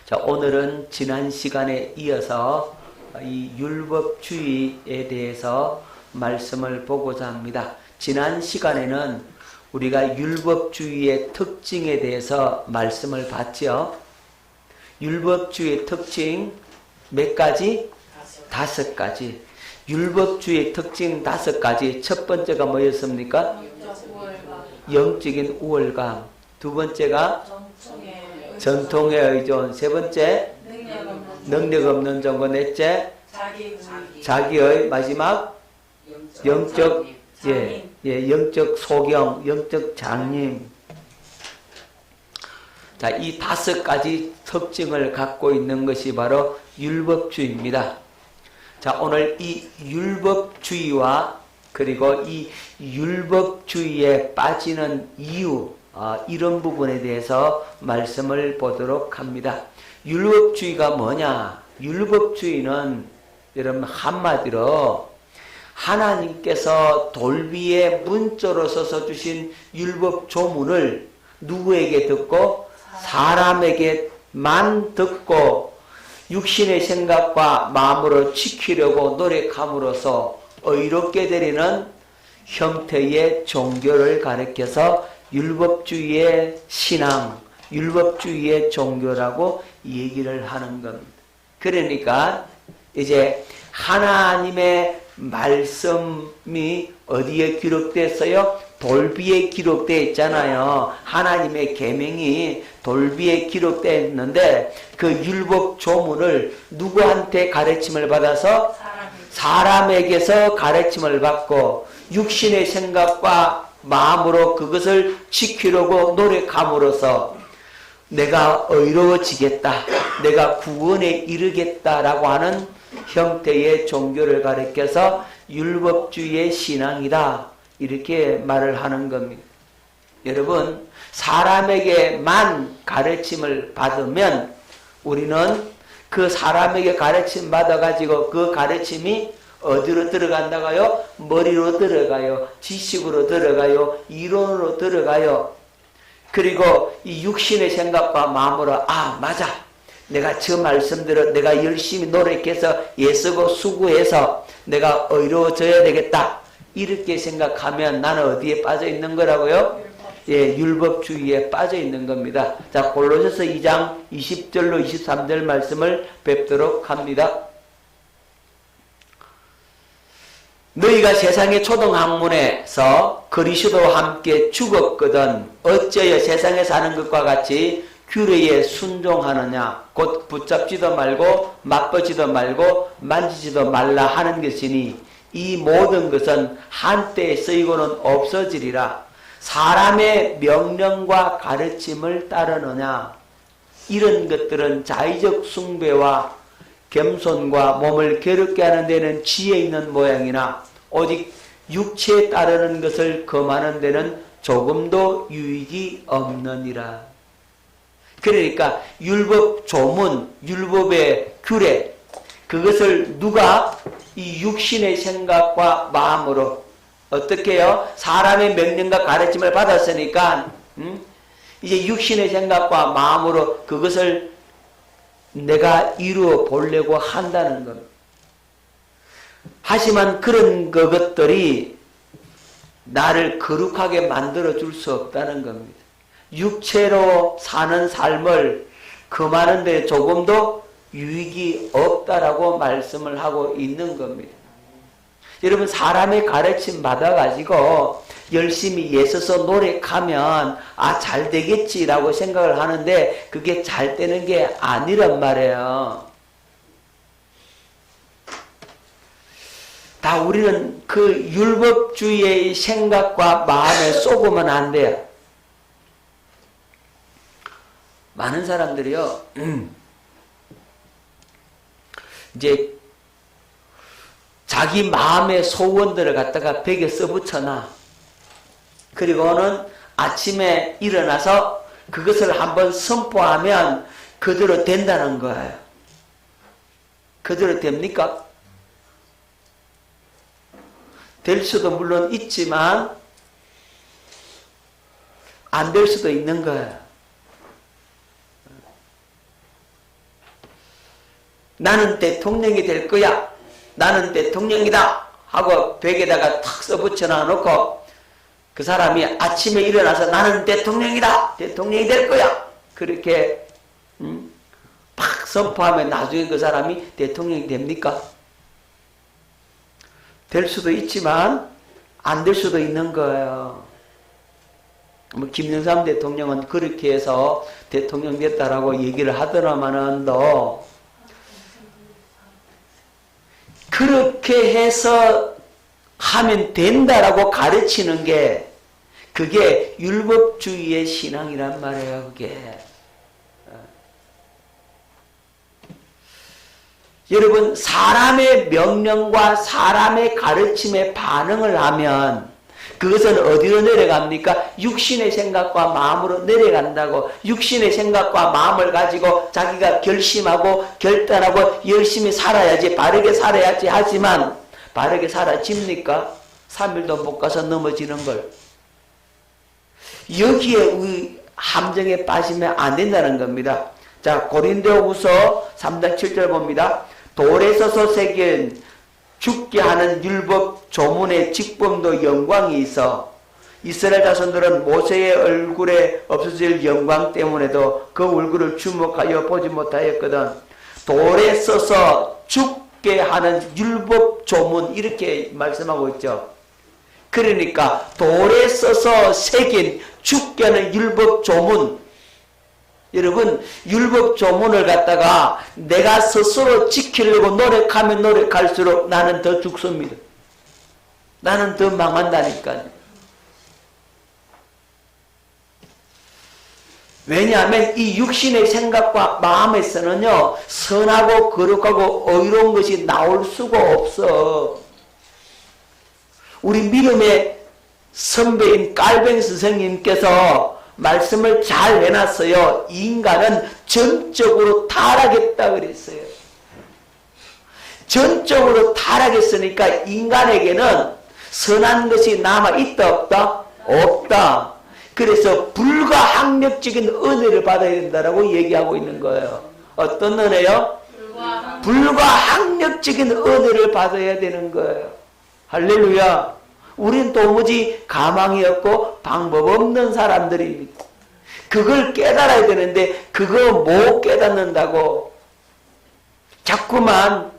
자, 오늘은 지난 시간에 이어서 이 율법주의에 대해서 말씀을 보고자 합니다. 지난 시간에는 우리가 율법주의의 특징에 대해서 말씀을 봤죠. 율법주의의 특징 몇 가지? 5가지. 율법주의의 특징 5가지. 첫 번째가 뭐였습니까? 영적인 우월감. 두 번째가 전통에 의존. 세 번째 능력 없는 정거. 넷째 자기의 마지막 영적 영적 소경, 영적 장님. 자, 이 5가지 특징을 갖고 있는 것이 바로 율법주의입니다. 자, 오늘 이 율법주의와 그리고 이 율법주의에 빠지는 이유, 이런 부분에 대해서 말씀을 보도록 합니다. 율법주의가 뭐냐? 율법주의는 여러분 한마디로 하나님께서 돌 위에 문자로 써서 주신 율법 조문을 누구에게 듣고? 사람에게만 듣고 육신의 생각과 마음으로 지키려고 노력함으로써 의롭게 되리는 형태의 종교를 가리켜서 율법주의의 신앙, 율법주의의 종교라고 얘기를 하는 겁니다. 그러니까 이제 하나님의 말씀이 어디에 기록됐어요? 돌비에 기록되어 있잖아요. 하나님의 계명이 돌비에 기록되어 있는데 그 율법 조문을 누구한테 가르침을 받아서? 사람에게서 가르침을 받고 육신의 생각과 마음으로 그것을 지키려고 노력함으로써 내가 의로워지겠다, 내가 구원에 이르겠다라고 하는 형태의 종교를 가리켜서 율법주의의 신앙이다, 이렇게 말을 하는 겁니다. 여러분, 사람에게만 가르침을 받으면 우리는 그 사람에게 가르침 받아가지고 그 가르침이 어디로 들어간다고요? 머리로 들어가요. 지식으로 들어가요. 이론으로 들어가요. 그리고 이 육신의 생각과 마음으로 맞아, 내가 저 말씀대로 내가 열심히 노력해서 애쓰고 수고해서 내가 의로워져야 되겠다, 이렇게 생각하면 나는 어디에 빠져 있는 거라고요? 율법주의에 빠져 있는 겁니다. 자, 골로새서 2장 20절로 23절 말씀을 뵙도록 합니다. 너희가 세상의 초등학문에서 그리스도와 함께 죽었거든 어째여 세상에 사는 것과 같이 규례에 순종하느냐? 곧 붙잡지도 말고 맛보지도 말고 만지지도 말라 하는 것이니 이 모든 것은 한때에 쓰이고는 없어지리라. 사람의 명령과 가르침을 따르느냐? 이런 것들은 자의적 숭배와 겸손과 몸을 괴롭게 하는 데는 지혜 있는 모양이나 오직 육체에 따르는 것을 금하는 데는 조금도 유익이 없느니라. 그러니까 율법 조문, 율법의 규례, 그것을 누가 이 육신의 생각과 마음으로 어떻게 해요? 사람의 명령과 가르침을 받았으니까 이제 육신의 생각과 마음으로 그것을 내가 이루어 보려고 한다는 겁니다. 하지만 그런 것들이 나를 거룩하게 만들어 줄 수 없다는 겁니다. 육체로 사는 삶을 금하는 데 조금도 유익이 없다라고 말씀을 하고 있는 겁니다. 여러분, 사람의 가르침 받아가지고 열심히 애써서 노력하면 잘 되겠지라고 생각을 하는데 그게 잘 되는 게 아니란 말이에요. 다 우리는 그 율법주의의 생각과 마음에 쏘고만 안 돼요. 많은 사람들이요, 이제 자기 마음의 소원들을 갖다가 벽에 써붙여놔. 그리고는 아침에 일어나서 그것을 한번 선포하면 그대로 된다는 거예요. 그대로 됩니까? 될 수도 물론 있지만 안 될 수도 있는 거예요. 나는 대통령이 될 거야. 나는 대통령이다. 하고 벽에다가 탁 써붙여 놔놓고 그 사람이 아침에 일어나서 나는 대통령이다. 대통령이 될 거야. 그렇게 팍 선포하면 나중에 그 사람이 대통령이 됩니까? 될 수도 있지만 안 될 수도 있는 거예요. 뭐 김영삼 대통령은 그렇게 해서 대통령 됐다라고 얘기를 하더라마는 그렇게 해서 하면 된다라고 가르치는 게 그게 율법주의의 신앙이란 말이에요. 그게 여러분, 사람의 명령과 사람의 가르침에 반응을 하면 그것은 어디로 내려갑니까? 육신의 생각과 마음으로 내려간다고. 육신의 생각과 마음을 가지고 자기가 결심하고 결단하고 열심히 살아야지, 바르게 살아야지 하지만 바르게 살아집니까? 3일도 못 가서 넘어지는 걸. 여기에 우리 함정에 빠지면 안 된다는 겁니다. 자, 고린도후서 3장 7절 봅니다. 돌에 서서 새긴 죽게 하는 율법 조문의 직범도 영광이 있어 이스라엘 자손들은 모세의 얼굴에 없어질 영광 때문에도 그 얼굴을 주목하여 보지 못하였거든. 돌에 써서 죽게 하는 율법 조문, 이렇게 말씀하고 있죠. 그러니까 돌에 써서 새긴 죽게 하는 율법 조문, 여러분, 율법 조문을 갖다가 내가 스스로 지키려고 노력하면 노력할수록 나는 더 죽습니다. 나는 더 망한다니까요. 왜냐하면 이 육신의 생각과 마음에서는요, 선하고 거룩하고 의로운 것이 나올 수가 없어. 우리 믿음의 선배인 깔뱅 스승님께서 말씀을 잘 해놨어요. 인간은 전적으로 타락했다 그랬어요. 전적으로 타락했으니까 인간에게는 선한 것이 남아있다 없다? 없다. 그래서 불가항력적인 은혜를 받아야 된다라고 얘기하고 있는 거예요. 어떤 은혜요? 불가항력적인 은혜를 받아야 되는 거예요. 할렐루야. 우린 도무지 가망이 없고 방법 없는 사람들입니다. 그걸 깨달아야 되는데 그거 못 깨닫는다고. 자꾸만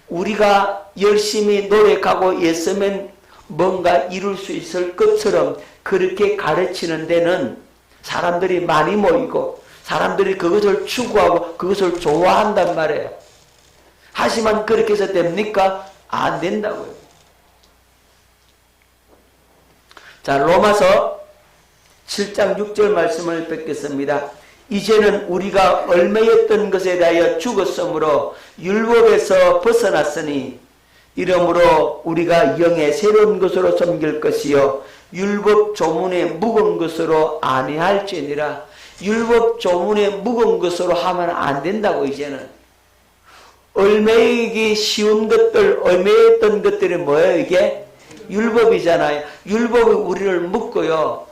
우리가 열심히 노력하고 애쓰면 뭔가 이룰 수 있을 것처럼 그렇게 가르치는 데는 사람들이 많이 모이고 사람들이 그것을 추구하고 그것을 좋아한단 말이에요. 하지만 그렇게 해서 됩니까? 안 된다고요. 자, 로마서 7장 6절 말씀을 뵙겠습니다. 이제는 우리가 얽매였던 것에 대하여 죽었으므로 율법에서 벗어났으니 이러므로 우리가 영의 새로운 것으로 섬길 것이요 율법 조문에 묵은 것으로 아니할지니라. 율법 조문에 묵은 것으로 하면 안 된다고. 이제는 얽매이기 쉬운 것들, 얽매였던 것들이 뭐예요? 이게 율법이잖아요. 율법이 우리를 묶고요.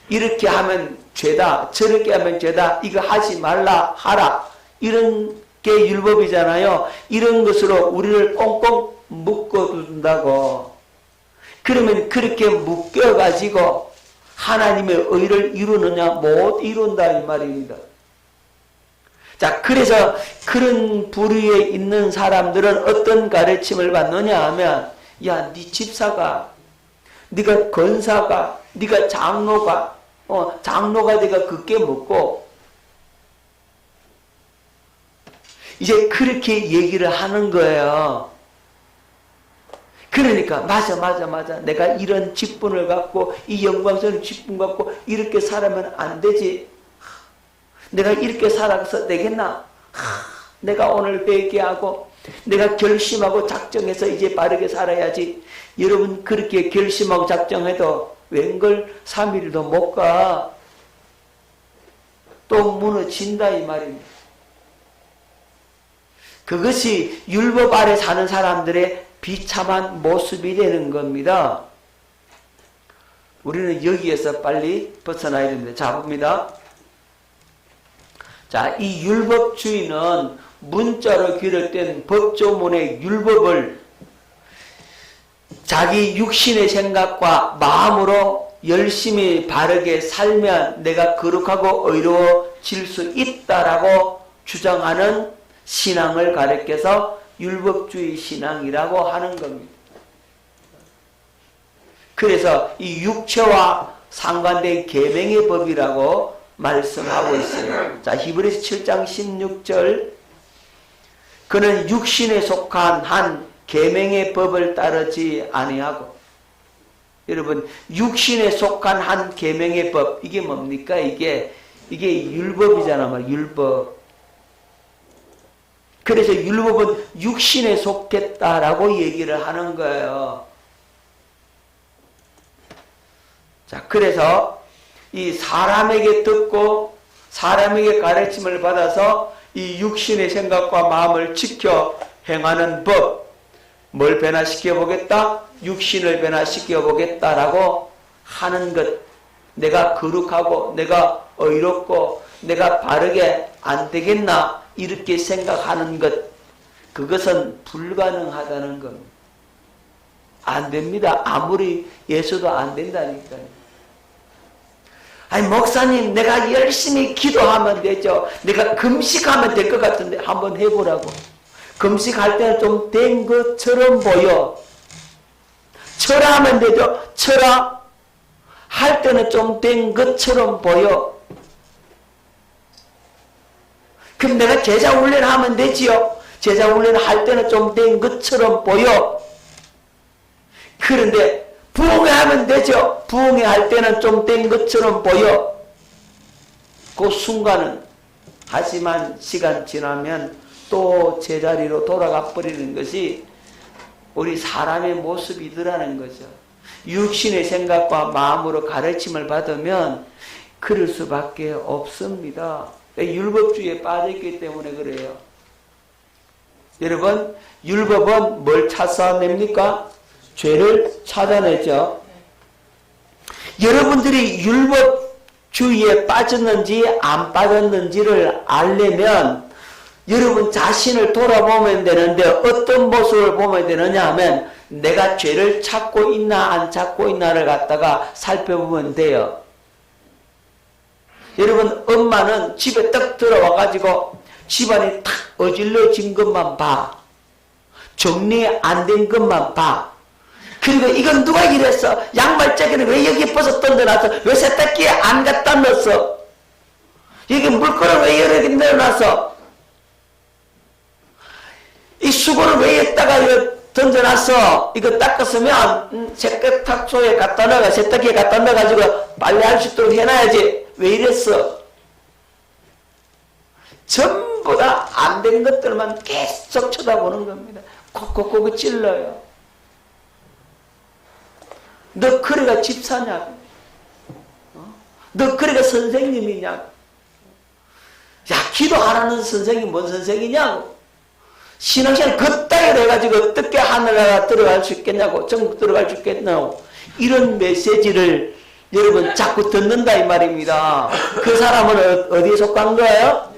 이렇게 하면 죄다, 저렇게 하면 죄다, 이거 하지 말라, 하라. 이런 게 율법이잖아요. 이런 것으로 우리를 꽁꽁 묶어둔다고. 그러면 그렇게 묶여가지고 하나님의 의를 이루느냐? 못 이룬다 이 말입니다. 자, 그래서 그런 부류에 있는 사람들은 어떤 가르침을 받느냐 하면, 야, 네 집사가, 네가 권사가, 네가 장로가, 장로가 네가 그게 먹고, 이제 그렇게 얘기를 하는 거예요. 그러니까 맞아. 내가 이런 직분을 갖고 이 영광스러운 직분 갖고 이렇게 살아면 안 되지. 내가 이렇게 살아서 되겠나? 내가 오늘 회개하고 내가 결심하고 작정해서 이제 바르게 살아야지. 여러분, 그렇게 결심하고 작정해도 웬걸 3일도 못 가. 또 무너진다 이 말입니다. 그것이 율법 아래 사는 사람들의 비참한 모습이 되는 겁니다. 우리는 여기에서 빨리 벗어나야 됩니다. 자, 봅니다. 자, 이 율법주의는 문자로 기록된 법조문의 율법을 자기 육신의 생각과 마음으로 열심히 바르게 살면 내가 거룩하고 의로워질 수 있다라고 주장하는 신앙을 가리켜서 율법주의 신앙이라고 하는 겁니다. 그래서 이 육체와 상관된 계명의 법이라고 말씀하고 있어요. 자, 히브리서 7장 16절, 그는 육신에 속한 한 계명의 법을 따르지 아니하고. 여러분, 육신에 속한 한 계명의 법, 이게 뭡니까? 이게 율법이잖아, 말 율법. 그래서 율법은 육신에 속했다라고 얘기를 하는 거예요. 자, 그래서 이 사람에게 듣고 사람에게 가르침을 받아서 이 육신의 생각과 마음을 지켜 행하는 법, 뭘 변화시켜 보겠다? 육신을 변화시켜 보겠다라고 하는 것. 내가 거룩하고 내가 의롭고 내가 바르게 안 되겠나 이렇게 생각하는 것, 그것은 불가능하다는 겁니다. 안 됩니다. 아무리 예수도 안 된다니까요. 아니, 목사님, 내가 열심히 기도하면 되죠. 내가 금식하면 될 것 같은데 한번 해보라고. 금식할 때는 좀 된 것처럼 보여. 철하면 되죠. 철하 할 때는 좀 된 것처럼 보여. 그럼 내가 제자 훈련하면 되지요. 제자 훈련할 때는 좀 된 것처럼 보여. 그런데 부흥회하면 되죠. 부흥회 할 때는 좀 된 것처럼 보여. 그 순간은. 하지만 시간 지나면 또 제자리로 돌아가 버리는 것이 우리 사람의 모습이더라는 거죠. 육신의 생각과 마음으로 가르침을 받으면 그럴 수밖에 없습니다. 율법주의에 빠져있기 때문에 그래요. 여러분, 율법은 뭘 찾아냅니까? 죄를 찾아내죠. 여러분들이 율법주의에 빠졌는지 안 빠졌는지를 알려면 여러분 자신을 돌아보면 되는데, 어떤 모습을 보면 되느냐 하면 내가 죄를 찾고 있나 안 찾고 있나를 갖다가 살펴보면 돼요. 여러분, 엄마는 집에 딱 들어와 가지고 집안이 탁 어질러진 것만 봐. 정리 안 된 것만 봐. 그리고 이건 누가 이랬어? 양말장에는 왜 여기 벗어 던져놨어? 왜 세탁기에 안 갖다 넣었어? 여기 물건을 왜 여기 넣어놨어? 이 수건을 왜 여기다가 던져놨어? 이거 닦았으면 세탁소에 갖다 넣어, 세탁기에 갖다 넣어가지고 빨래할 수 있도록 해놔야지. 왜 이랬어? 전부 다 안 된 것들만 계속 쳐다보는 겁니다. 콕콕콕 찔러요. 너 그래가 집사냐고? 너 그래가 선생님이냐고? 야, 기도 안 하는 선생님 뭔 선생이냐고? 신앙생활 그따위로 해가지고 어떻게 하늘나라 들어갈 수 있겠냐고? 전국 들어갈 수 있겠냐고? 이런 메시지를 여러분 자꾸 듣는다 이 말입니다. 그 사람은 어디에 속한 거예요?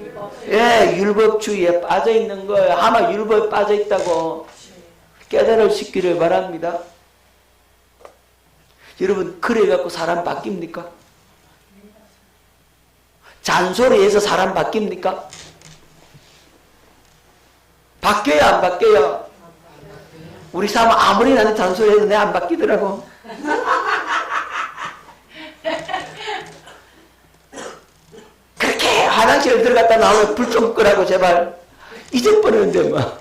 예, 율법주의에 빠져 있는 거예요. 아마 율법에 빠져 있다고 깨달을 수 있기를 바랍니다. 여러분, 그래갖고 사람 바뀝니까? 잔소리해서 사람 바뀝니까? 바뀌어요, 안 바뀌어요? 우리 사람 아무리 나한테 잔소리해도 내 안 바뀌더라고. 그렇게 화장실에 들어갔다 나오면 불 좀 끄라고 제발. 잊어버리는데 뭐.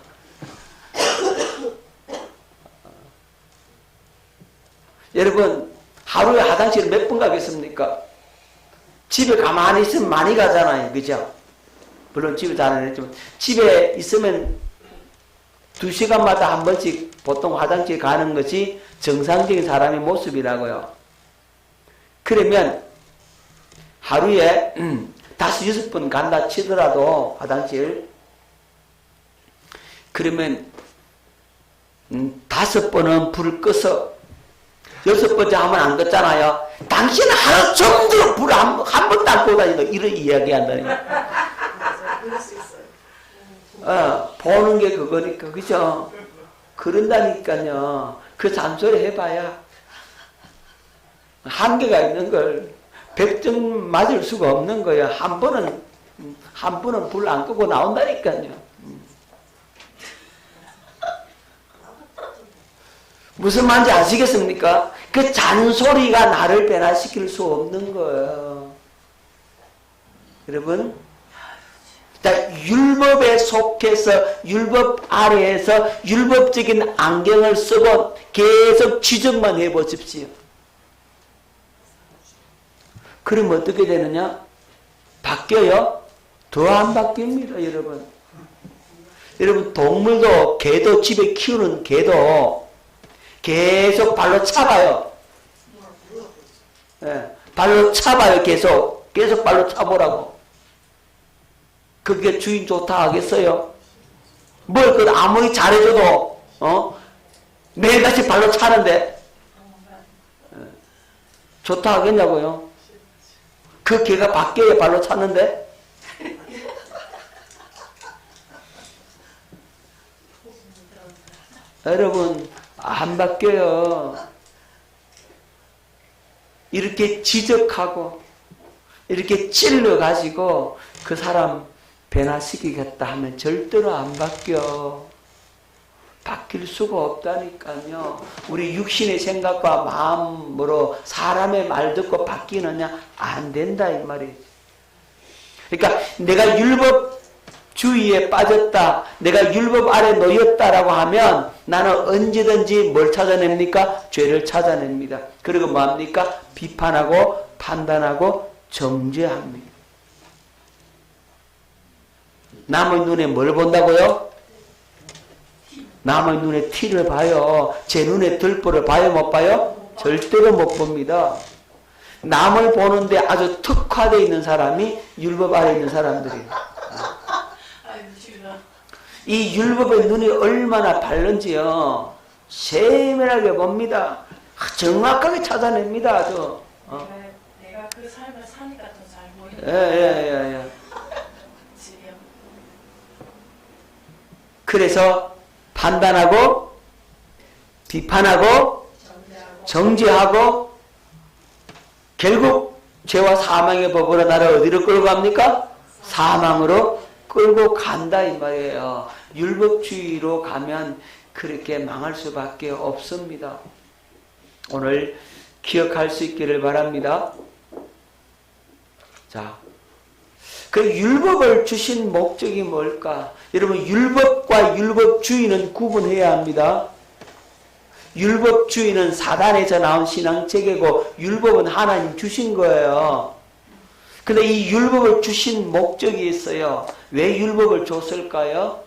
여러분, 하루에 화장실 몇 번 가겠습니까? 집에 가만히 있으면 많이 가잖아요. 그죠? 물론 집에 잘 안 했지만 집에 있으면 2시간마다 한 번씩 보통 화장실 가는 것이 정상적인 사람의 모습이라고요. 그러면 하루에 5, 6번 간다 치더라도 화장실, 그러면 5번은 불을 꺼서 6번째 하면 안 껐잖아요. 당신은 하루 종일 불 한 번도 안 끄고 다니고 이런 이야기 한다니까. 보는 게 그거니까, 그죠? 그런다니까요. 그 잔소리 해봐야 한계가 있는 걸 100점 맞을 수가 없는 거예요. 한 번은 불 안 끄고 나온다니까요. 무슨 말인지 아시겠습니까? 그 잔소리가 나를 변화시킬 수 없는 거예요. 여러분, 자, 율법에 속해서 율법 아래에서 율법적인 안경을 쓰고 계속 지적만 해보십시오. 그럼 어떻게 되느냐? 바뀌어요? 더 안 바뀝니다, 여러분. 여러분, 동물도, 개도, 집에 키우는 개도 계속 발로 차봐요. 예, 발로 차봐요, 계속. 계속 발로 차보라고. 그게 주인 좋다 하겠어요? 뭘, 아무리 잘해줘도, 매일같이 발로 차는데, 좋다 하겠냐고요? 그 개가 바뀌어야 발로 찼는데? 여러분, 안 바뀌어요. 이렇게 지적하고, 이렇게 찔러가지고 그 사람 변화시키겠다 하면 절대로 안 바뀌어. 바뀔 수가 없다니까요. 우리 육신의 생각과 마음으로 사람의 말 듣고 바뀌느냐? 안 된다, 이 말이에요. 그러니까 내가 율법주의에 빠졌다, 내가 율법 아래 놓였다라고 하면 나는 언제든지 뭘 찾아냅니까? 죄를 찾아냅니다. 그리고 뭐합니까? 비판하고 판단하고 정죄합니다. 남의 눈에 뭘 본다고요? 남의 눈에 티를 봐요. 제 눈에 들보를 봐요, 못 봐요? 절대로 못 봅니다. 남을 보는데 아주 특화되어 있는 사람이 율법 아래 있는 사람들이에요. 이 율법의 눈이 얼마나 밝은지요. 세밀하게 봅니다. 정확하게 찾아냅니다. 아주. 내가 그 삶을 사니까 더 잘 보이는. 예. 그래서 판단하고 비판하고 정죄하고 결국 죄와 사망의 법으로 나를 어디로 끌고 갑니까? 사망으로 끌고 간다 이 말이에요. 율법주의로 가면 그렇게 망할 수밖에 없습니다. 오늘 기억할 수 있기를 바랍니다. 자, 그 율법을 주신 목적이 뭘까? 여러분, 율법과 율법주의는 구분해야 합니다. 율법주의는 사단에서 나온 신앙체계고 율법은 하나님 주신 거예요. 근데 이 율법을 주신 목적이 있어요. 왜 율법을 줬을까요?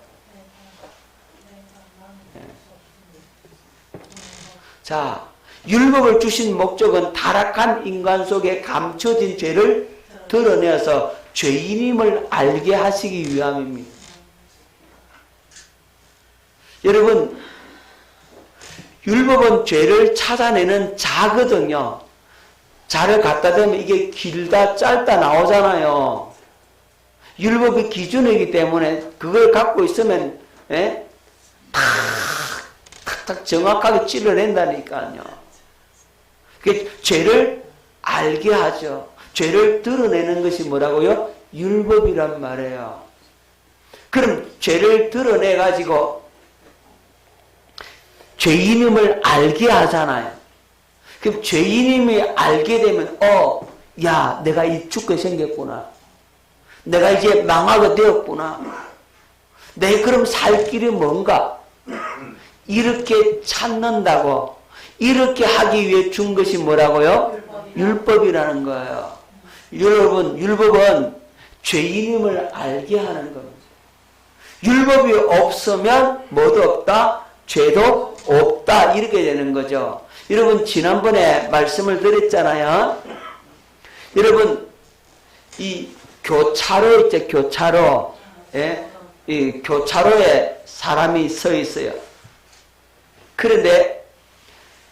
자, 율법을 주신 목적은 타락한 인간 속에 감춰진 죄를 드러내서 죄인임을 알게 하시기 위함입니다. 여러분, 율법은 죄를 찾아내는 자거든요. 자를 갖다 대면 이게 길다 짧다 나오잖아요. 율법이 기준이기 때문에 그걸 갖고 있으면 탁탁 정확하게 찔러낸다니까요. 그게 죄를 알게 하죠. 죄를 드러내는 것이 뭐라고요? 율법이란 말이에요. 그럼 죄를 드러내가지고 죄인임을 알게 하잖아요. 그럼 죄인임이 알게 되면 야, 내가 이 죽게 생겼구나. 내가 이제 망하게 되었구나. 내 그럼 살 길이 뭔가? 이렇게 찾는다고. 이렇게 하기 위해 준 것이 뭐라고요? 율법이라는 거예요. 여러분, 율법은 죄인임을 알게 하는 겁니다. 율법이 없으면 뭐도 없다? 죄도 없다. 이렇게 되는 거죠. 여러분, 지난번에 말씀을 드렸잖아요. 여러분, 이 교차로 있죠, 교차로. 이 교차로에 사람이 서 있어요. 그런데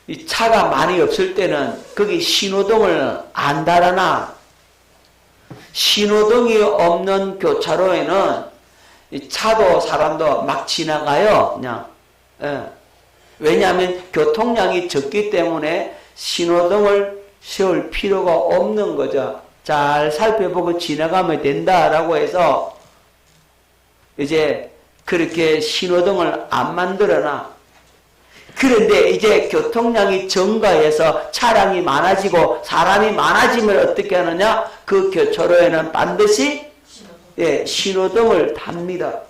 이 차가 많이 없을 때는 거기 신호등을 안 달아놔. 신호등이 없는 교차로에는 이 차도 사람도 막 지나가요. 그냥. 예. 왜냐하면 교통량이 적기 때문에 신호등을 세울 필요가 없는 거죠. 잘 살펴보고 지나가면 된다라고 해서 이제 그렇게 신호등을 안 만들어놔. 그런데 이제 교통량이 증가해서 차량이 많아지고 사람이 많아지면 어떻게 하느냐? 그 교차로에는 반드시 신호등을 답니다.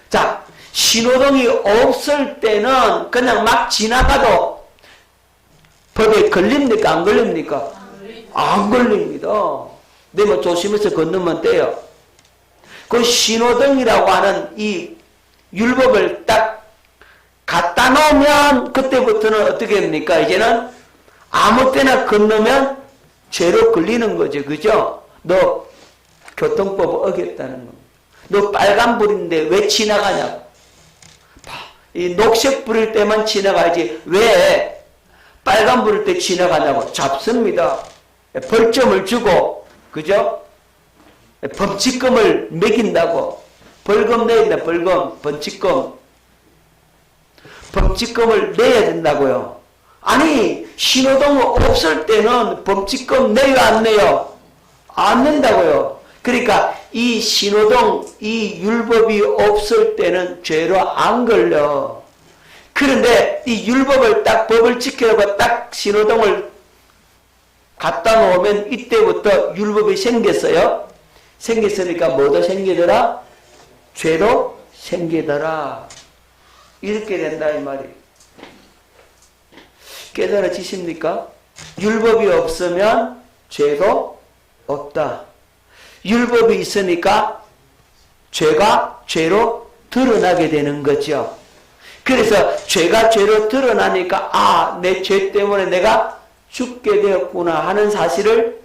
자, 신호등이 없을 때는 그냥 막 지나가도 법에 걸립니까? 안 걸립니까? 안 걸립니다. 내가 조심해서 건너면 돼요. 그 신호등이라고 하는 이 율법을 딱 갖다 놓으면 그때부터는 어떻게 됩니까? 이제는 아무 때나 건너면 죄로 걸리는 거죠. 그죠? 너 교통법 어겼다는 겁니다. 너 빨간불인데 왜 지나가냐고. 이 녹색 불일 때만 지나가야지 왜 빨간불일 때 지나가냐고. 잡습니다. 벌점을 주고, 그죠? 범칙금을 매긴다고. 벌금 내야 된다. 벌금, 범칙금. 범칙금을 내야 된다고요. 아니, 신호등 없을 때는 범칙금 내요, 안 내요? 안 낸다고요. 그러니까 이 신호등, 이 율법이 없을 때는 죄로 안 걸려. 그런데 이 율법을 딱 법을 지키려고 딱 신호등을 갖다 놓으면 이때부터 율법이 생겼어요. 생겼으니까 뭐도 생기더라? 죄도 생기더라. 이렇게 된다 이 말이에요. 깨달아지십니까? 율법이 없으면 죄도 없다. 율법이 있으니까 죄가 죄로 드러나게 되는 거죠. 그래서 죄가 죄로 드러나니까 아, 내 죄 때문에 내가 죽게 되었구나 하는 사실을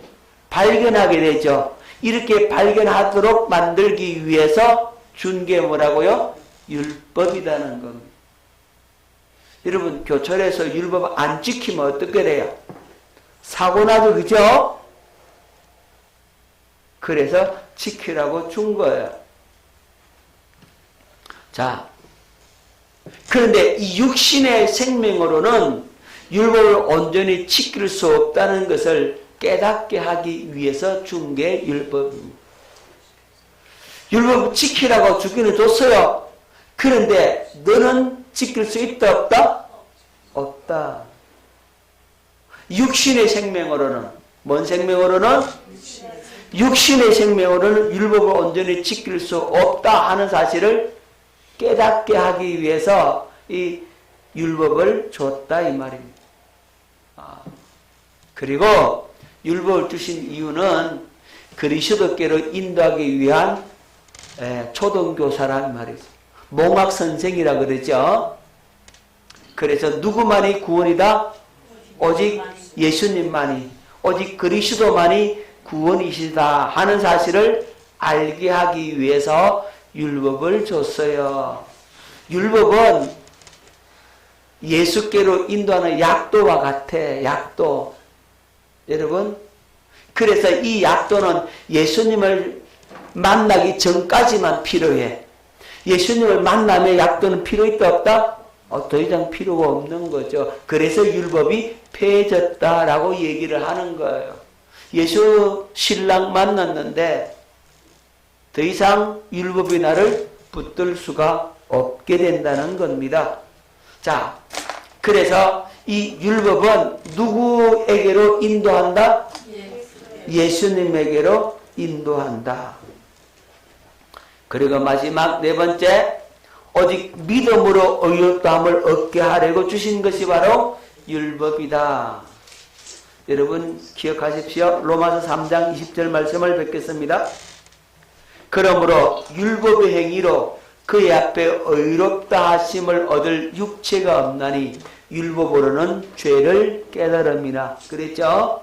발견하게 되죠. 이렇게 발견하도록 만들기 위해서 준 게 뭐라고요? 율법이라는 겁니다. 여러분 교철에서 율법 안 지키면 어떻게 돼요? 사고 나죠. 그죠? 그래서 지키라고 준 거예요. 자, 그런데 이 육신의 생명으로는 율법을 온전히 지킬 수 없다는 것을 깨닫게 하기 위해서 준 게 율법입니다. 율법 지키라고 주기는 줬어요. 그런데 너는 지킬 수 있다 없다? 없다. 육신의 생명으로는 뭔 생명으로는? 육신의 생명으로는 율법을 온전히 지킬 수 없다 하는 사실을 깨닫게 하기 위해서 이 율법을 줬다 이 말입니다. 그리고 율법을 주신 이유는 그리스도께로 인도하기 위한 초등교사란 말이죠. 몽학선생이라 그러죠. 그래서 누구만이 구원이다? 오직 예수님만이, 오직 그리스도만이 구원이시다 하는 사실을 알게 하기 위해서 율법을 줬어요. 율법은 예수께로 인도하는 약도와 같아. 약도. 여러분, 그래서 이 약도는 예수님을 만나기 전까지만 필요해. 예수님을 만나면 약도는 필요 있다 없다? 더 이상 필요가 없는 거죠. 그래서 율법이 폐해졌다라고 얘기를 하는 거예요. 예수 신랑 만났는데 더 이상 율법이 나를 붙들 수가 없게 된다는 겁니다. 자, 그래서 이 율법은 누구에게로 인도한다? 예수님에게로 인도한다. 그리고 마지막 네 번째, 오직 믿음으로 의롭다함을 얻게 하려고 주신 것이 바로 율법이다. 여러분 기억하십시오. 로마서 3장 20절 말씀을 뵙겠습니다. 그러므로 율법의 행위로 그의 앞에 의롭다 하심을 얻을 육체가 없나니 율법으로는 죄를 깨달음이라. 그랬죠?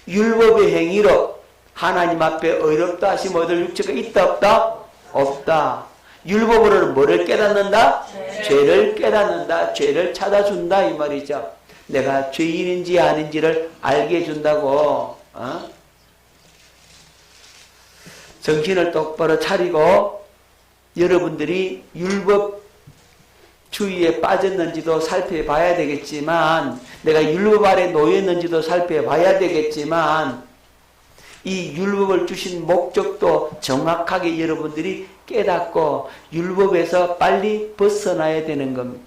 율법의 행위로 하나님 앞에 의롭다 하심을 얻을 육체가 있다 없다? 없다. 율법으로는 뭐를 깨닫는다? 죄를 깨닫는다. 죄를 찾아준다 이 말이죠. 내가 죄인인지 아닌지를 알게 해준다고. 정신을 똑바로 차리고 여러분들이 율법주의에 빠졌는지도 살펴봐야 되겠지만, 내가 율법 아래 놓였는지도 살펴봐야 되겠지만, 이 율법을 주신 목적도 정확하게 여러분들이 깨닫고 율법에서 빨리 벗어나야 되는 겁니다.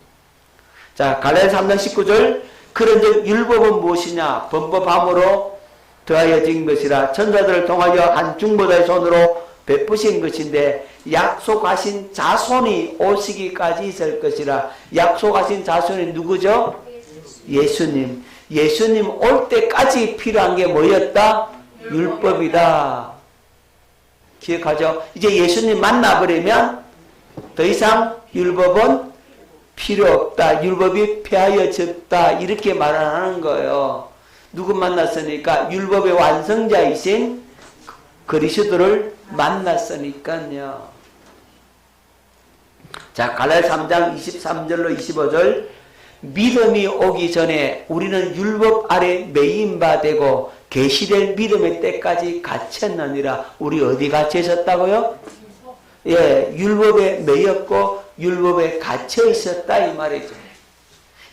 자, 갈라디아 3장 19절, 그런즉 율법은 무엇이냐? 범법함으로 더하여진 것이라 천사들을 통하여 한 중보자의 손으로 베푸신 것인데 약속하신 자손이 오시기까지 있을 것이라. 약속하신 자손이 누구죠? 예수님. 예수님 올 때까지 필요한 게 뭐였다? 율법이다. 기억하죠? 이제 예수님 만나버리면 더 이상 율법은 필요 없다. 율법이 폐하여졌다. 이렇게 말하는 거예요. 누구 만났으니까? 율법의 완성자이신 그리스도를 만났으니까요. 자, 갈라디아 3장 23절로 25절, 믿음이 오기 전에 우리는 율법 아래 매인 바 되고 계시될 믿음의 때까지 갇혔느니라. 우리 어디 갇혀 있었다고요? 예, 율법에 매였고 율법에 갇혀 있었다 이 말이죠.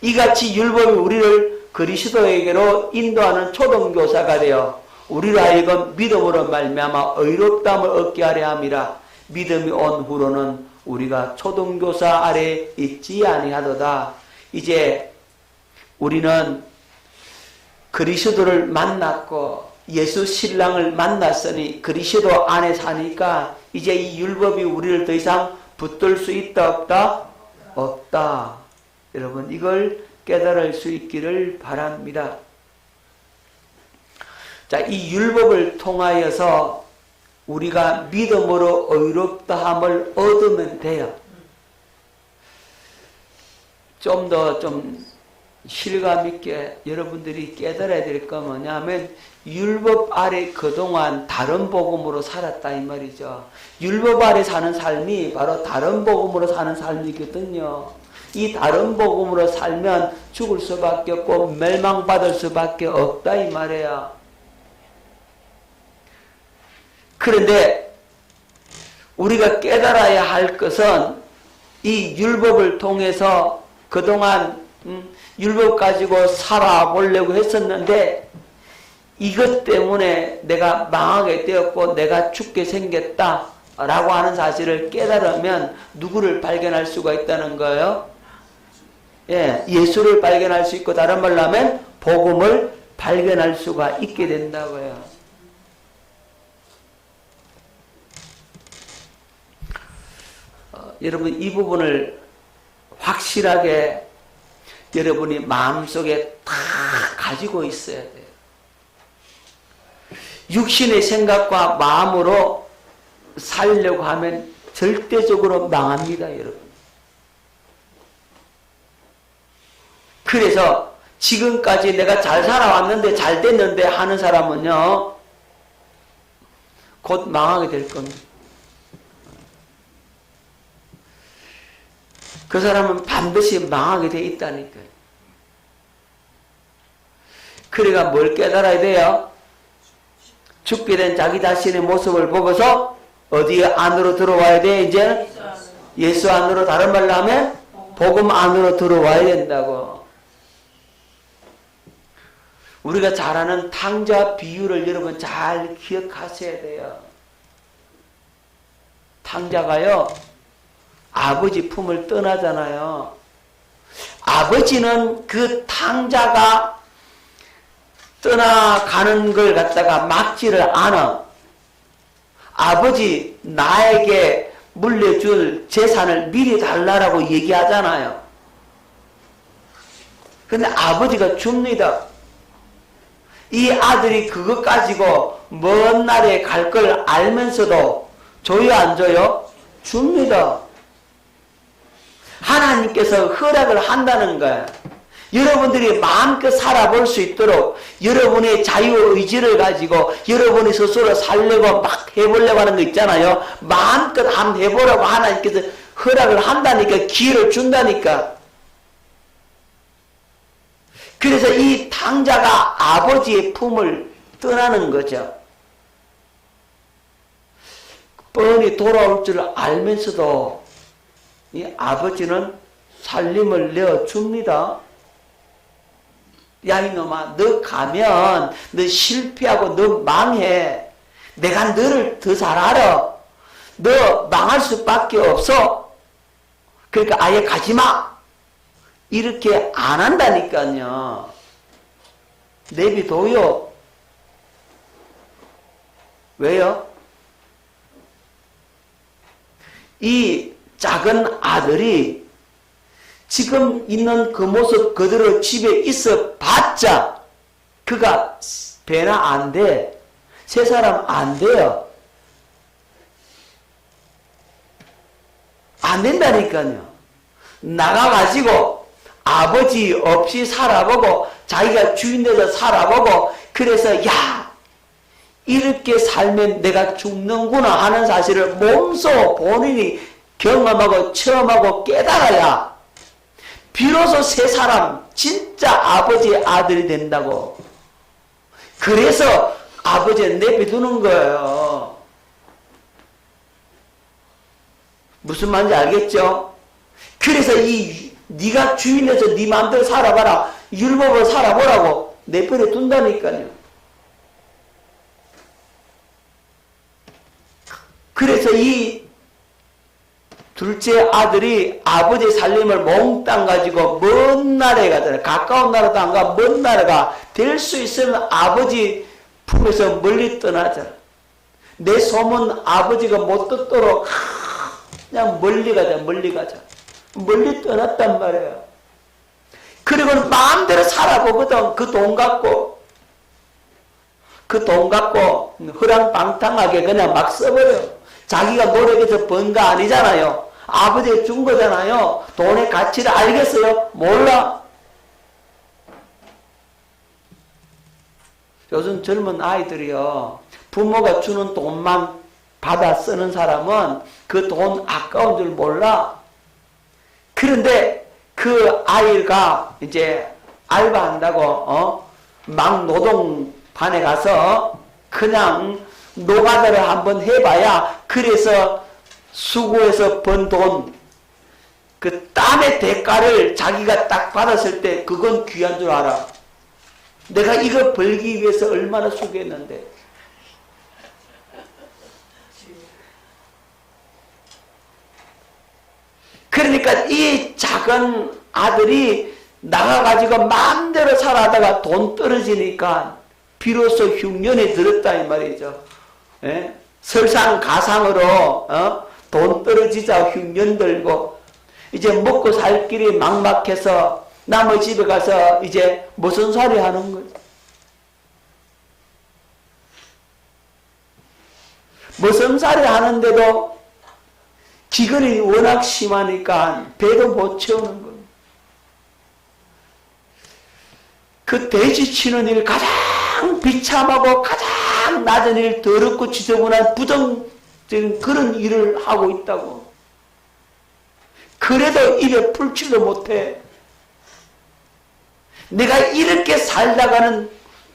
이같이 율법이 우리를 그리스도에게로 인도하는 초등교사가 되어 우리로 하여금 믿음으로 말미암아 의롭다함을 얻게 하려 함이라. 믿음이 온 후로는 우리가 초등교사 아래 있지 아니하도다. 이제 우리는 그리스도를 만났고 예수 신랑을 만났으니 그리스도 안에 사니까 이제 이 율법이 우리를 더 이상 붙들 수 있다 없다? 없다. 여러분 이걸 깨달을 수 있기를 바랍니다. 자, 이 율법을 통하여서 우리가 믿음으로 의롭다함을 얻으면 돼요. 좀 더 실감 있게 여러분들이 깨달아야 될 건 뭐냐면 율법 아래 그동안 다른 복음으로 살았다 이 말이죠. 율법 아래 사는 삶이 바로 다른 복음으로 사는 삶이거든요. 이 다른 복음으로 살면 죽을 수밖에 없고 멸망받을 수밖에 없다 이 말이에요. 그런데 우리가 깨달아야 할 것은 이 율법을 통해서 그동안 율법 가지고 살아보려고 했었는데 이것 때문에 내가 망하게 되었고 내가 죽게 생겼다 라고 하는 사실을 깨달으면 누구를 발견할 수가 있다는 거예요? 예, 예수를 발견할 수 있고 다른 말로 하면 복음을 발견할 수가 있게 된다고요. 여러분 이 부분을 확실하게 여러분이 마음속에 다 가지고 있어야 돼요. 육신의 생각과 마음으로 살려고 하면 절대적으로 망합니다, 여러분. 그래서 지금까지 내가 잘 살아왔는데 잘 됐는데 하는 사람은요, 곧 망하게 될 겁니다. 그 사람은 반드시 망하게 돼 있다니까요. 그래가 뭘 깨달아야 돼요? 죽게 된 자기 자신의 모습을 보고서 어디 안으로 들어와야 돼? 이제 예수 안으로, 다른 말로 하면 복음 안으로 들어와야 된다고. 우리가 잘 아는 탕자 비유를 여러분 잘 기억하셔야 돼요. 탕자가요, 아버지 품을 떠나잖아요. 아버지는 그 탕자가 떠나가는 걸 갖다가 막지를 않아. 아버지 나에게 물려줄 재산을 미리 달라고 얘기하잖아요. 근데 아버지가 줍니다. 이 아들이 그것 가지고 먼 날에 갈 걸 알면서도 줘요 안 줘요? 줍니다. 하나님께서 허락을 한다는 거예요. 여러분들이 마음껏 살아볼 수 있도록 여러분의 자유의지를 가지고 여러분이 스스로 살려고 막 해보려고 하는 거 있잖아요. 마음껏 한번 해보라고 하나님께서 허락을 한다니까, 기회를 준다니까. 그래서 이 탕자가 아버지의 품을 떠나는 거죠. 뻔히 돌아올 줄 알면서도 이 아버지는 살림을 내어줍니다. 야 이놈아, 너 가면 너 실패하고 너 망해. 내가 너를 더 잘 알아. 너 망할 수밖에 없어. 그러니까 아예 가지마. 이렇게 안 한다니까요. 내비둬요. 왜요? 이 작은 아들이 지금 있는 그 모습 그대로 집에 있어 봤자 그가 배나 안 돼. 세 사람 안 돼요. 안 된다니까요. 나가가지고 아버지 없이 살아보고 자기가 주인 돼서 살아보고 그래서 야 이렇게 살면 내가 죽는구나 하는 사실을 몸소 본인이 경험하고 체험하고 깨달아야 비로소 세 사람 진짜 아버지의 아들이 된다고. 그래서 아버지는 내비두는 거예요. 무슨 말인지 알겠죠? 그래서 네가 주인에서 네 마음대로 살아봐라. 율법으로 살아보라고 내버려 둔다니까요. 그래서 이 둘째 아들이 아버지의 살림을 몽땅 가지고 먼 나라에 가잖아요. 가까운 나라도 안 가, 먼 나라가 될 수 있으면 아버지 품에서 멀리 떠나잖아. 내 소문 아버지가 못 듣도록 그냥 멀리 가자, 멀리 가자. 멀리 떠났단 말이에요. 그리고는 마음대로 살아보거든. 그 돈 갖고 허랑방탕하게 그냥 막 써버려. 자기가 노력해서 번 거 아니잖아요. 아버지가 준 거잖아요. 돈의 가치를 알겠어요? 몰라. 요즘 젊은 아이들이요. 부모가 주는 돈만 받아 쓰는 사람은 그 돈 아까운 줄 몰라. 그런데 그 아이가 이제 알바한다고 막 노동반에 가서 그냥 노가다를 한번 해봐야 그래서 수고해서 번 돈, 그 땀의 대가를 자기가 딱 받았을 때 그건 귀한 줄 알아. 내가 이거 벌기 위해서 얼마나 수고했는데. 그러니까 이 작은 아들이 나가가지고 마음대로 살아다가 돈 떨어지니까 비로소 흉년에 들었다 이 말이죠. 예? 설상가상으로 돈 떨어지자 흉년 들고 이제 먹고 살 길이 막막해서 남의 집에 가서 이제 무슨 살이 하는 거지. 무슨 살이 하는데도 기근이 워낙 심하니까 배도 못 채우는 거예요. 그 돼지 치는 일 가장 비참하고 가장 낮은 일, 더럽고 지저분한 부정적인 그런 일을 하고 있다고. 그래도 입에 풀칠도 못해. 내가 이렇게 살다가는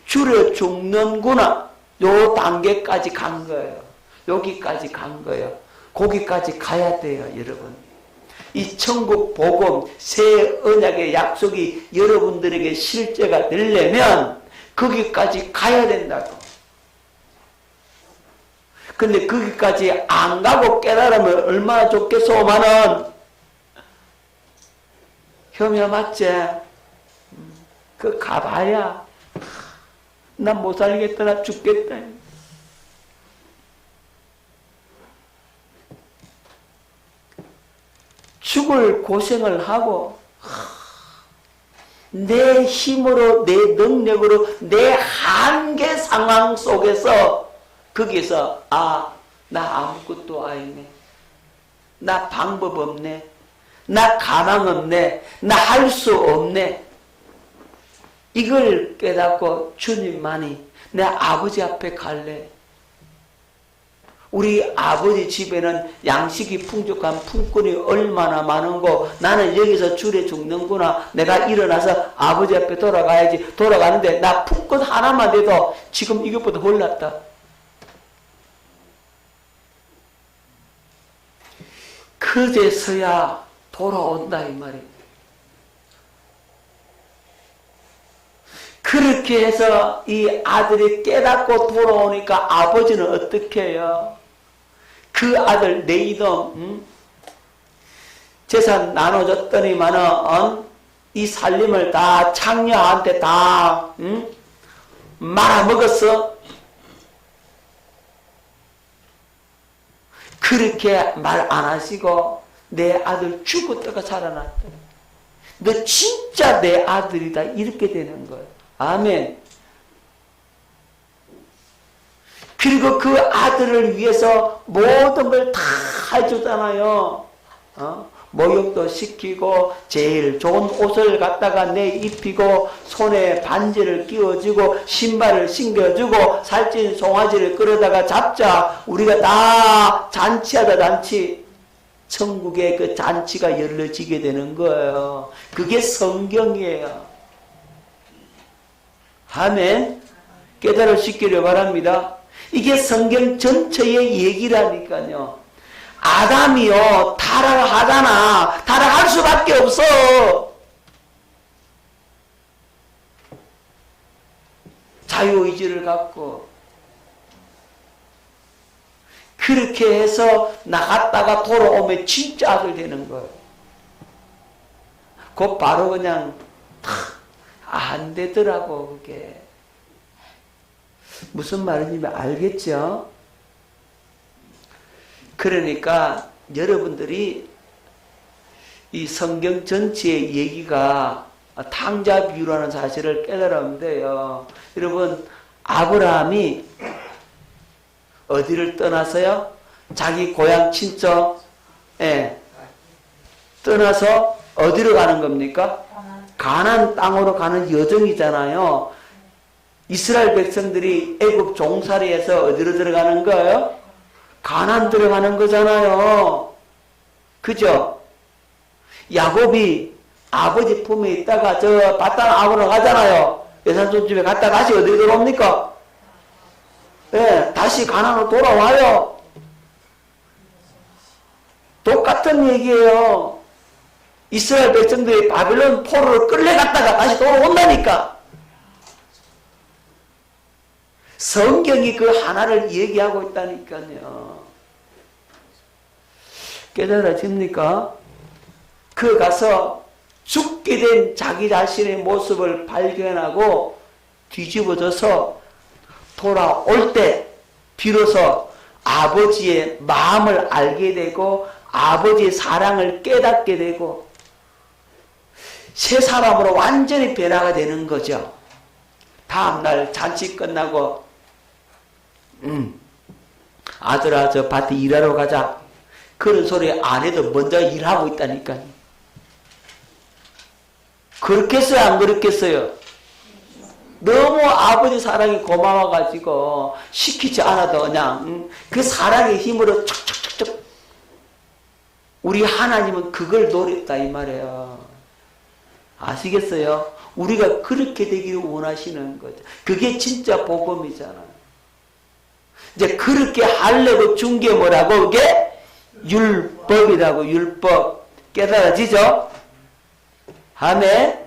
줄여 죽는구나. 요 단계까지 간 거예요. 여기까지 간 거예요. 거기까지 가야 돼요, 여러분. 이 천국 복음, 새 언약의 약속이 여러분들에게 실제가 되려면 거기까지 가야 된다고. 근데 거기까지 안 가고 깨달으면 얼마나 좋겠소만은 혐야 맞지? 그 가봐야 난 못 살겠다, 나 죽겠다. 죽을 고생을 하고 내 힘으로 내 능력으로 내 한계 상황 속에서 거기서 나 아무것도 아니네. 나 방법 없네. 나 가망 없네. 나 할 수 없네. 이걸 깨닫고 주님만이 내 아버지 앞에 갈래. 우리 아버지 집에는 양식이 풍족한 품꾼이 얼마나 많은고 나는 여기서 줄에 죽는구나. 내가 일어나서 아버지 앞에 돌아가야지. 돌아가는데 나 품꾼 하나만 돼도 지금 이것보다 홀랐다. 그제서야 돌아온다 이 말이에요. 그렇게 해서 이 아들이 깨닫고 돌아오니까 아버지는 어떻게 해요? 그 아들 내 이놈 재산 나눠줬더니만은 이 살림을 다 창녀한테 다 말아먹었어. 그렇게 말 안 하시고 내 아들 죽었다가 살아났다. 너 진짜 내 아들이다 이렇게 되는 거예요. 아멘. 그리고 그 아들을 위해서 모든 걸 다 해주잖아요. 목욕도 시키고 제일 좋은 옷을 갖다가 내 입히고 손에 반지를 끼워주고 신발을 신겨주고 살찐 송아지를 끌어다가 잡자 우리가 다 잔치하다 잔치. 천국에 그 잔치가 열려지게 되는 거예요. 그게 성경이에요. 아멘. 깨달으시기를 바랍니다. 이게 성경 전체의 얘기라니까요. 아담이요 타락하잖아. 타락할 수밖에 없어. 자유의지를 갖고 그렇게 해서 나갔다가 돌아오면 진짜 아들 되는 거예요. 그 바로 그냥 안 되더라고 그게. 무슨 말인지 알겠죠? 그러니까 여러분들이 이 성경 전체의 얘기가 탕자 비유라는 사실을 깨달으면 돼요. 여러분 아브라함이 어디를 떠나서요? 자기 고향 친척 떠나서 어디로 가는 겁니까? 가나안 땅으로 가는 여정이잖아요. 이스라엘 백성들이 애굽 종살이에서 어디로 들어가는 거예요? 가나안 들어가는 거잖아요. 그죠? 야곱이 아버지 품에 있다가 저 바단 아브로 가잖아요. 여산손 집에 갔다 다시 어디로 들어옵니까? 다시 가나안으로 돌아와요. 똑같은 얘기예요. 이스라엘 백성들이 바빌론 포로로 끌려갔다가 다시 돌아온다니까. 성경이 그 하나를 얘기하고 있다니까요. 깨달아집니까? 그 가서 죽게 된 자기 자신의 모습을 발견하고 뒤집어져서 돌아올 때 비로소 아버지의 마음을 알게 되고 아버지의 사랑을 깨닫게 되고 새 사람으로 완전히 변화가 되는 거죠. 다음날 잔치 끝나고 아들아 저 밭에 일하러 가자. 그런 소리 안 해도 먼저 일하고 있다니까요. 그렇겠어요? 안 그렇겠어요? 너무 아버지 사랑이 고마워가지고 시키지 않아도 그냥 그 사랑의 힘으로 척척척척. 우리 하나님은 그걸 노렸다 이 말이에요. 아시겠어요? 우리가 그렇게 되기를 원하시는 거죠. 그게 진짜 복음이잖아요. 이제 그렇게 하려고 준 게 뭐라고? 그게 율법이라고. 율법. 깨달아지죠? 아멘.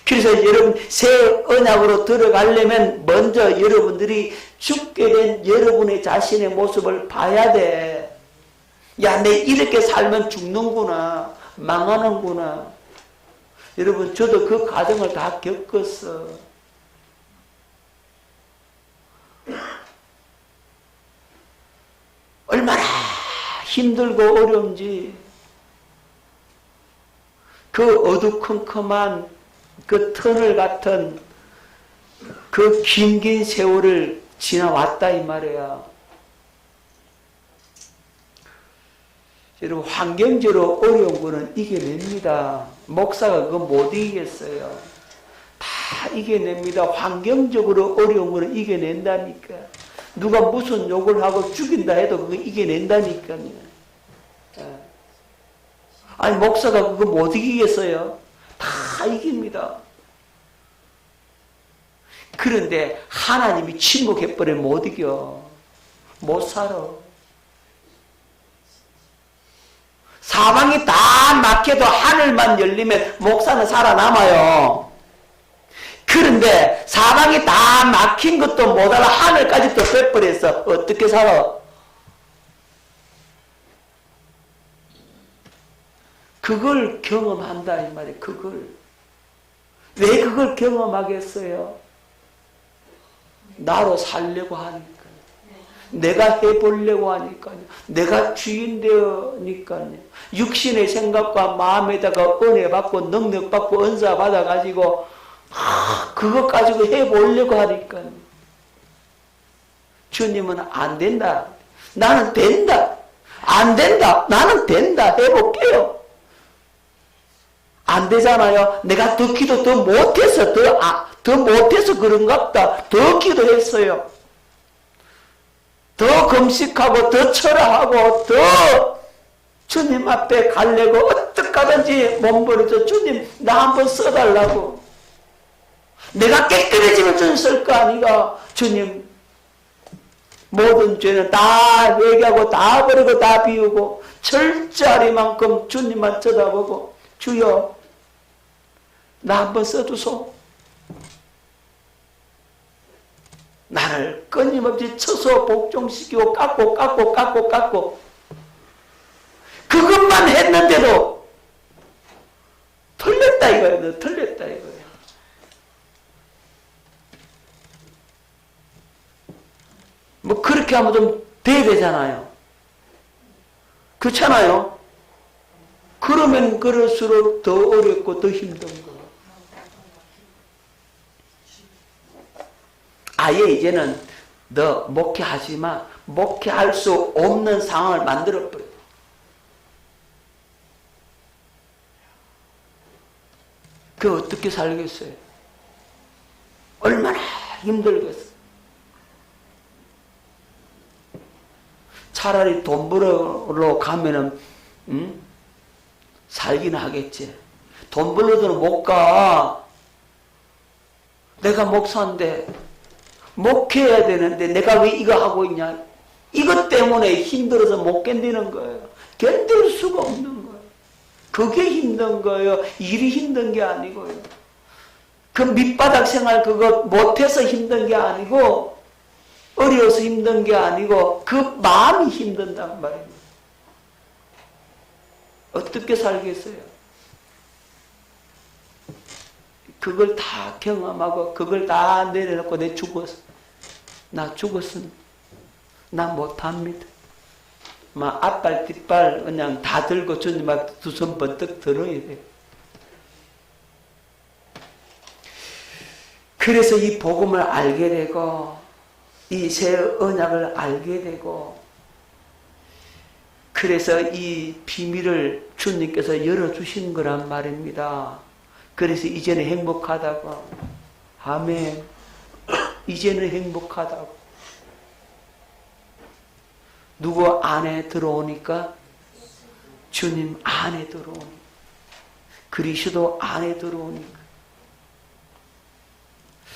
그래서 여러분 새 언약으로 들어가려면 먼저 여러분들이 죽게 된 여러분의 자신의 모습을 봐야 돼. 야, 내 이렇게 살면 죽는구나. 망하는구나. 여러분 저도 그 과정을 다 겪었어. 얼마나 힘들고 어려운지. 그 어두컴컴한 그 터널 같은 그 긴 세월을 지나왔다 이 말이야. 여러분 환경적으로 어려운 거는 이겨냅니다. 목사가 그거 못 이기겠어요. 다 이겨냅니다. 환경적으로 어려운 거는 이겨낸다니까. 누가 무슨 욕을 하고 죽인다 해도 그거 이겨낸다니까요. 아니 목사가 그거 못 이기겠어요? 다 이깁니다. 그런데 하나님이 침묵해버리면 못 이겨. 못 살아. 사방이 다 막혀도 하늘만 열리면 목사는 살아남아요. 그런데 사방이 다 막힌 것도 못알아 하늘까지 또 빼버렸어. 어떻게 살아? 그걸 경험한다 이 말이에요. 그걸. 왜 그걸 경험하겠어요? 나로 살려고 하니까. 내가 해보려고 하니까요. 내가 주인 되어니까요. 육신의 생각과 마음에다가 은혜 받고 능력 받고 은사 받아가지고 그것 가지고 해보려고 하니까요. 주님은 안 된다. 나는 된다. 안 된다. 나는 된다. 해볼게요. 안 되잖아요. 내가 더 기도 더 못해서 더 못해서 그런갑다. 더 기도했어요. 더 금식하고 더 철화하고 더 주님 앞에 가려고 어떻게 하든지 몸부림쳐 주님 나 한번 써달라고. 내가 깨끗해지면 주님 쓸 거 아니가. 주님 모든 죄는 다 회개하고 다 버리고 다 비우고 철저하리만큼 주님만 쳐다보고 주여 나 한번 써주소. 나를 끊임없이 쳐서 복종시키고 깎고 그것만 했는데도 틀렸다 이거예요. 너 틀렸다 이거예요. 뭐 그렇게 하면 좀 돼야 되잖아요. 그렇잖아요. 그러면 그럴수록 더 어렵고 더 힘든 거예요. 아예 이제는 너 목회하지 마. 목회할 수 없는 상황을 만들어버려. 그 어떻게 살겠어요? 얼마나 힘들겠어. 차라리 돈 벌러 가면은 살긴 하겠지. 돈 벌러서는 못 가. 내가 목사인데 목회해야 되는데 내가 왜 이거 하고 있냐. 이것 때문에 힘들어서 못 견디는 거예요. 견딜 수가 없는 거예요. 그게 힘든 거예요. 일이 힘든 게 아니고요. 그 밑바닥 생활 그거 못해서 힘든 게 아니고 어려워서 힘든 게 아니고 그 마음이 힘든단 말이에요. 어떻게 살겠어요? 그걸 다 경험하고 그걸 다 내려놓고 내 죽었어. 나 죽었으면 나 못합니다. 막 앞발 뒷발 그냥 다 들고 주님 앞에 두 손 번뜩 들어야 돼요. 그래서 이 복음을 알게 되고 이 새 언약을 알게 되고 그래서 이 비밀을 주님께서 열어주신 거란 말입니다. 그래서 이제는 행복하다고. 아멘. 이제는 행복하다고. 누구 안에 들어오니까? 주님 안에 들어오니까. 그리스도 안에 들어오니까.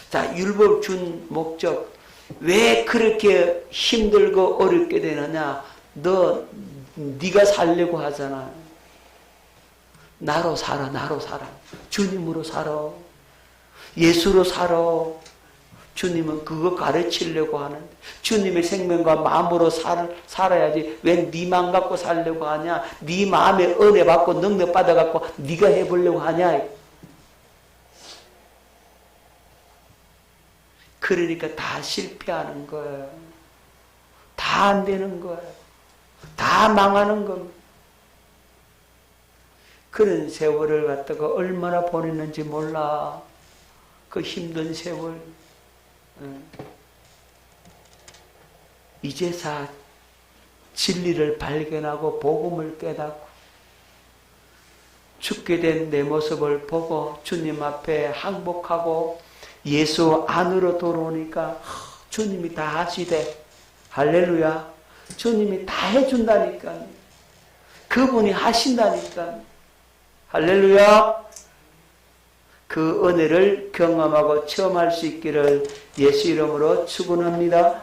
자, 율법 준 목적. 왜 그렇게 힘들고 어렵게 되느냐? 네가 살려고 하잖아. 나로 살아, 나로 살아. 주님으로 살아. 예수로 살아. 주님은 그거 가르치려고 하는데 주님의 생명과 마음으로 살아야지. 왜 네 마음 갖고 살려고 하냐? 네 마음에 은혜 받고 능력 받아갖고 네가 해보려고 하냐? 그러니까 다 실패하는 거예요. 다 안 되는 거예요. 다 망하는 겁니다. 그런 세월을 갖다가 얼마나 보냈는지 몰라. 그 힘든 세월. 이제서 진리를 발견하고 복음을 깨닫고 죽게 된 내 모습을 보고 주님 앞에 항복하고 예수 안으로 돌아오니까 주님이 다 하시되. 할렐루야. 주님이 다 해준다니까. 그분이 하신다니까. 할렐루야. 그 은혜를 경험하고 체험할 수 있기를 예수 이름으로 축원합니다.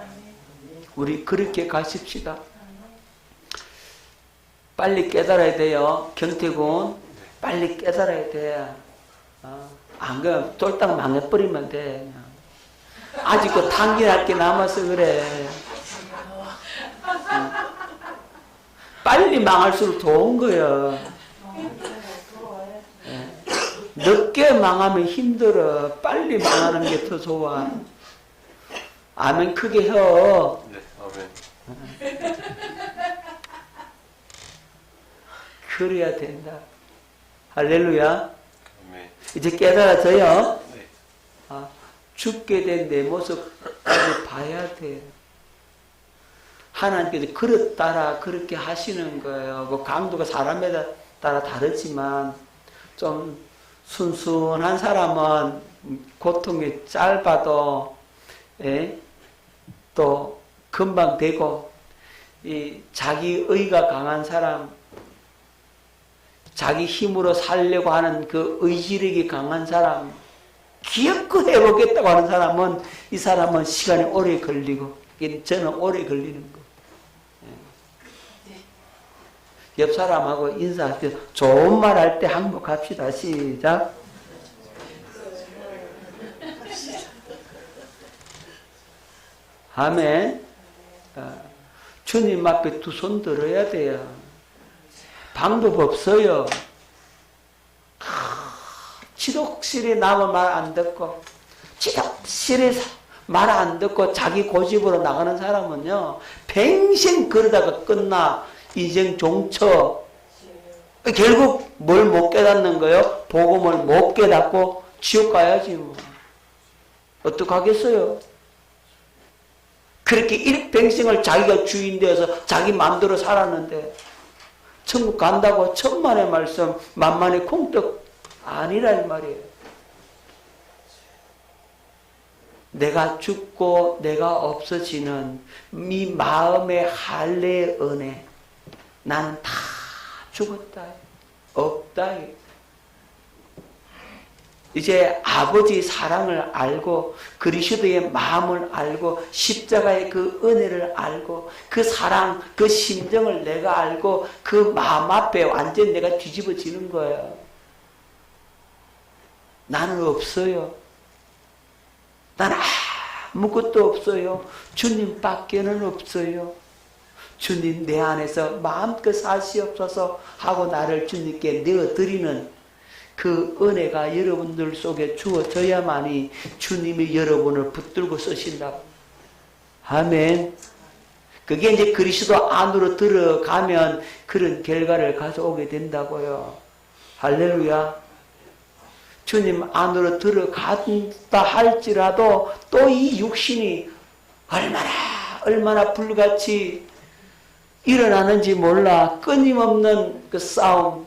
우리 그렇게 가십시다. 빨리 깨달아야 돼요. 경태군 빨리 깨달아야 돼. 안 그러면 쫄딱 망해버리면 돼. 그냥. 아직도 탕진할 게 남아서 그래. 빨리 망할수록 좋은 거야. 늦게 망하면 힘들어. 빨리 망하는 게 더 좋아. 아멘 크게 혀. 네, 아멘. 그래야 된다. 할렐루야. 아멘. 이제 깨달아져요. 네. 죽게 된 내 모습까지 봐야 돼. 하나님께서 그렇다라 그렇게 하시는 거예요. 그 강도가 사람에 따라 다르지만 좀 순순한 사람은 고통이 짧아도 또 금방 되고, 이 자기 의가 강한 사람, 자기 힘으로 살려고 하는 그 의지력이 강한 사람, 기어코 해보겠다고 하는 사람은 이 사람은 시간이 오래 걸리고, 저는 오래 걸리는 거. 옆 사람하고 인사할 때 좋은 말 할 때 항복합시다. 시작. 아멘. 주님 앞에 두 손 들어야 돼요. 방법 없어요. 지독실이 남의 말 안 듣고, 지독실이 말 안 듣고 자기 고집으로 나가는 사람은요, 평생 그러다가 끝나. 인생 종쳐. 결국 뭘 못 깨닫는 거예요? 복음을 못 깨닫고 지옥 가야지 뭐. 어떡하겠어요? 그렇게 일평생을 자기가 주인 되어서 자기 마음대로 살았는데 천국 간다고 천만의 말씀 만만의 콩떡 아니라 이 말이에요. 내가 죽고 내가 없어지는 이 마음의 할례의 은혜, 나는 다 죽었다. 없다. 이제 아버지 사랑을 알고 그리스도의 마음을 알고 십자가의 그 은혜를 알고 그 사랑, 그 심정을 내가 알고 그 마음 앞에 완전히 내가 뒤집어지는 거예요. 나는 없어요. 나는 아무것도 없어요. 주님밖에는 없어요. 주님 내 안에서 마음껏 사시옵소서 하고 나를 주님께 내어드리는 그 은혜가 여러분들 속에 주어져야만이 주님이 여러분을 붙들고 쓰신다고. 아멘. 그게 이제 그리스도 안으로 들어가면 그런 결과를 가져오게 된다고요. 할렐루야. 주님 안으로 들어간다 할지라도 또 이 육신이 얼마나 불같이 일어나는지 몰라. 끊임없는 그 싸움.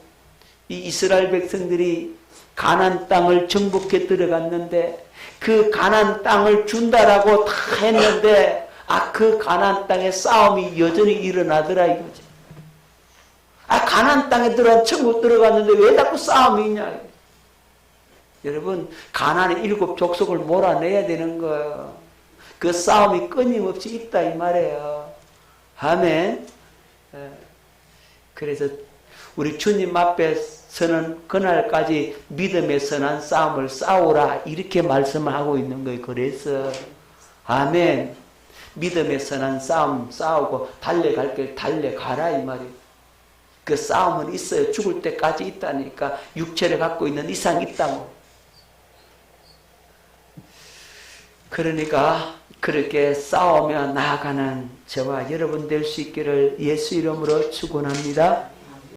이 이스라엘 백성들이 가나안 땅을 정복해 들어갔는데 그 가나안 땅을 준다라고 다 했는데 그 가나안 땅의 싸움이 여전히 일어나더라 이거지. 가나안 땅에 들어간 천국 들어갔는데 왜 자꾸 싸움이 있냐. 여러분, 가나안의 7 족속을 몰아내야 되는 거예요. 그 싸움이 끊임없이 있다 이 말이에요. 아멘. 그래서 우리 주님 앞에 서는 그날까지 믿음의 선한 싸움을 싸우라 이렇게 말씀을 하고 있는 거예요. 그래서 아멘. 믿음의 선한 싸움 싸우고 달려갈 길 달려가라 이 말이에요. 그 싸움은 있어요. 죽을 때까지 있다니까. 육체를 갖고 있는 이상 있다고. 그러니까 그렇게 싸우며 나아가는 저와 여러분 될 수 있기를 예수 이름으로 축원합니다.